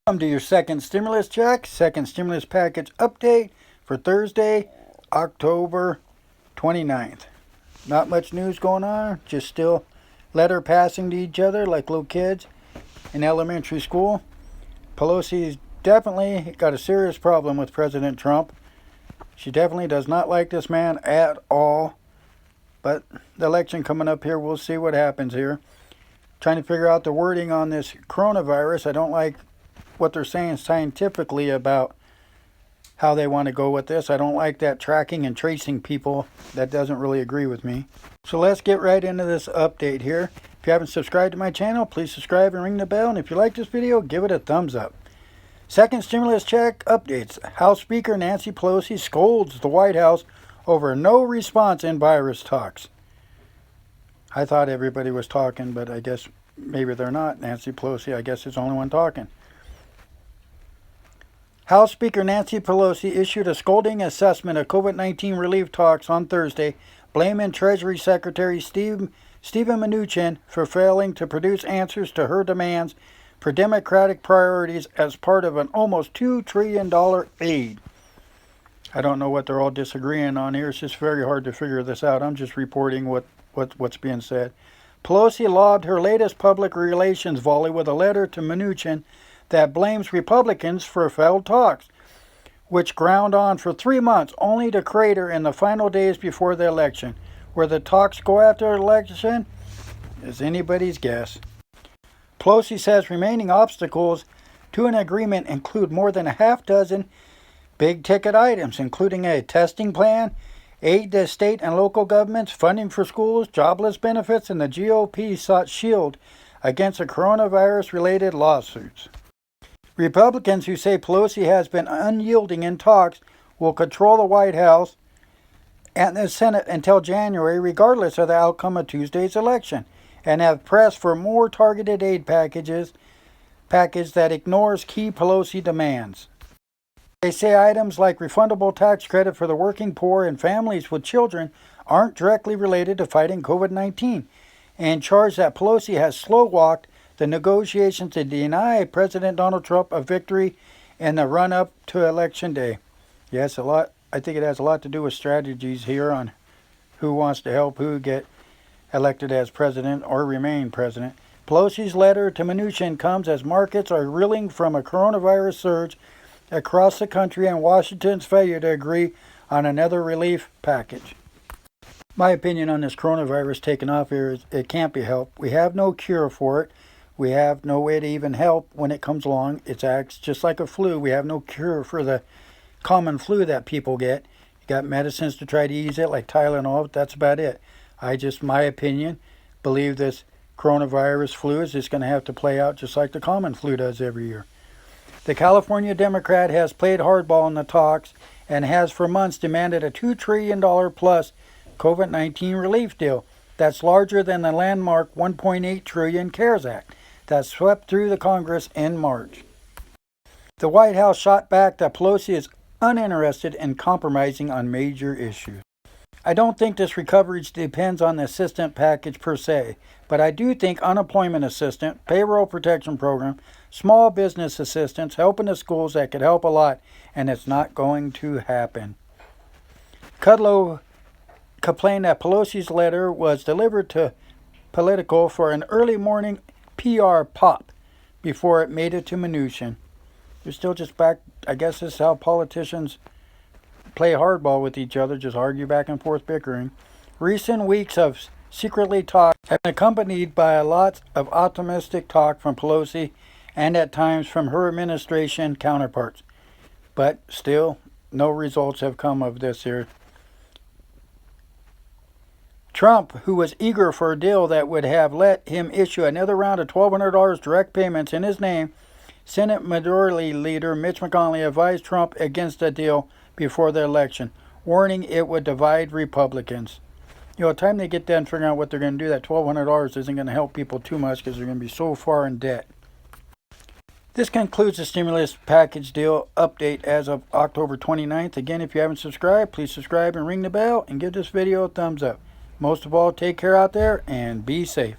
Welcome to your second stimulus check, second stimulus package update for Thursday, October 29th. Not much news going on, just still letter passing to each other like little kids in elementary school. Pelosi's definitely got a serious problem with President Trump. She definitely does not like this man at all. But the election coming up here, we'll see what happens here. Trying to figure out the wording on this coronavirus. I don't like what they're saying scientifically about how they want to go with this. I don't like that tracking and tracing people. That doesn't really agree with me. So let's get right into this update here. If you haven't subscribed to my channel, please subscribe and ring the bell. And if you like this video, give it a thumbs up. Second stimulus check updates. House Speaker Nancy Pelosi scolds the White House over no response in virus talks. I thought everybody was talking, but I guess maybe they're not. Nancy Pelosi, I guess, is the only one talking. House Speaker Nancy Pelosi issued a scolding assessment of COVID-19 relief talks on Thursday, blaming Treasury Secretary Steven Mnuchin for failing to produce answers to her demands for Democratic priorities as part of an almost $2 trillion aid. I don't know what they're all disagreeing on here. It's just very hard to figure this out. I'm just reporting what's being said. Pelosi lobbed her latest public relations volley with a letter to Mnuchin that blames Republicans for failed talks, which ground on for 3 months only to crater in the final days before the election. Where the talks go after the election is anybody's guess. Pelosi says remaining obstacles to an agreement include more than a half dozen big-ticket items, including a testing plan, aid to state and local governments, funding for schools, jobless benefits, and the GOP sought shield against the coronavirus-related lawsuits. Republicans who say Pelosi has been unyielding in talks will control the White House and the Senate until January, regardless of the outcome of Tuesday's election, and have pressed for more targeted aid package that ignores key Pelosi demands. They say items like refundable tax credit for the working poor and families with children aren't directly related to fighting COVID-19, and charge that Pelosi has slow-walked the negotiations to deny President Donald Trump a victory in the run-up to Election Day. Yes, I think it has a lot to do with strategies here on who wants to help who get elected as president or remain president. Pelosi's letter to Mnuchin comes as markets are reeling from a coronavirus surge across the country and Washington's failure to agree on another relief package. My opinion on this coronavirus taking off here is it can't be helped. We have no cure for it. We have no way to even help when it comes along. It acts just like a flu. We have no cure for the common flu that people get. You got medicines to try to ease it, like Tylenol, but that's about it. My opinion, believe this coronavirus flu is just going to have to play out just like the common flu does every year. The California Democrat has played hardball in the talks and has for months demanded a $2 trillion plus COVID-19 relief deal that's larger than the landmark $1.8 trillion CARES Act that swept through the Congress in March. The White House shot back that Pelosi is uninterested in compromising on major issues. I don't think this recovery depends on the assistance package per se, but I do think unemployment assistance, payroll protection program, small business assistance, helping the schools, that could help a lot, and it's not going to happen. Kudlow complained that Pelosi's letter was delivered to Politico for an early morning PR pop before it made it to Mnuchin. They're still just back. I guess this is how politicians play hardball with each other, just argue back and forth bickering. Recent weeks of secretly talk have been accompanied by a lot of optimistic talk from Pelosi and at times from her administration counterparts. But still, no results have come of this here. Trump, who was eager for a deal that would have let him issue another round of $1,200 direct payments in his name, Senate Majority Leader Mitch McConnell advised Trump against a deal before the election, warning it would divide Republicans. By the time they get done figuring out what they're going to do, that $1,200 isn't going to help people too much because they're going to be so far in debt. This concludes the stimulus package deal update as of October 29th. Again, if you haven't subscribed, please subscribe and ring the bell and give this video a thumbs up. Most of all, take care out there and be safe.